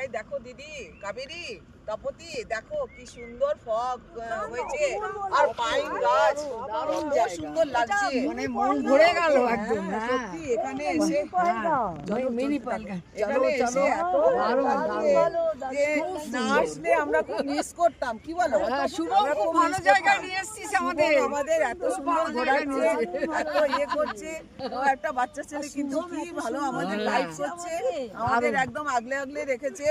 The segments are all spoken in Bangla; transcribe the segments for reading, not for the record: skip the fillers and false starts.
এই দেখো দিদি কাবেরী তপতি, দেখো কি সুন্দর ফগ হয়েছে আর পাইন গাছ, কত সুন্দর লাগছে, মানে মন ভরে গেল একদম। সত্যি এখানে এসে মিনি পালকা এখানে এসে এত ভালো লাগছে যে না আসলে আমরা খুব মিস করতাম। কি বলো? শুভম খুব ভালো জায়গায় নিয়ে এসেছিস আমাদের এত সুন্দর ঘোরাচ্ছে, এত ইয়ে করছে। ও একটা বাচ্চা ছেলে কিন্তু কি ভালো আমাদের গাইড করছে, আমাদের একদম আগলে আগলে রেখেছে।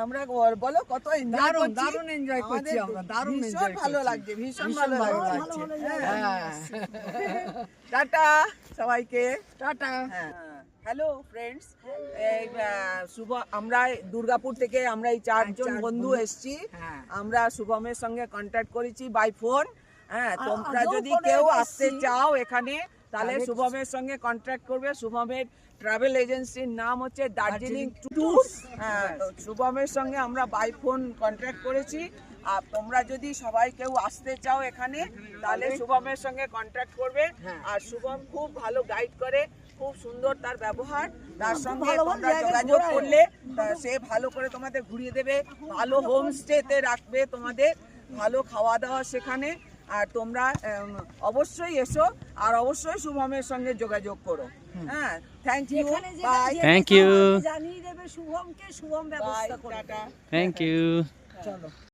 আমরা বলো কত এনজয় করছি, দারুণ এনজয় করছি আমরা, দারুণ ভীষণ ভালো লাগছে, ভীষণ ভালো লাগছে। টাটা সবাইকে, টাটা। হ্যালো ফ্রেন্ডস, শুভ আমরা দুর্গাপুর থেকে আমরা এই 4 জন বন্ধু এসেছি। আমরা শুভমের সঙ্গে কন্ট্যাক্ট করেছি বাই ফোন। হ্যাঁ, তোমরা যদি কেউ আসতে চাও এখানে তাহলে শুভমের সঙ্গে কন্ট্যাক্ট করবে। শুভমের ট্রাভেল এজেন্সির নাম হচ্ছে দার্জিলিং ট্যুরস। হ্যাঁ, শুভমের সঙ্গে আমরা বাই ফোন কন্ট্যাক্ট করেছি। আর তোমরা যদি সবাই কেউ আসতে চাও এখানে তাহলে শুভমের সঙ্গে কন্ট্যাক্ট করবে। আর শুভম খুব ভালো গাইড করে, খুব সুন্দর তার ব্যবহার। তার সঙ্গে তোমরা যোগাযোগ করলে সে ভালো করে তোমাদের ঘুরিয়ে দেবে, ভালো হোমস্টেতে রাখবে, তোমাদের ভালো খাওয়া দাওয়া সেখানে। আর তোমরা অবশ্যই এসো আর অবশ্যই শুভমের সঙ্গে যোগাযোগ করো। হ্যাঁ, thank you, bye. Thank you, জানিয়ে দেবে শুভমকে, শুভম ব্যবস্থা করবে। Tata, thank you. চলো।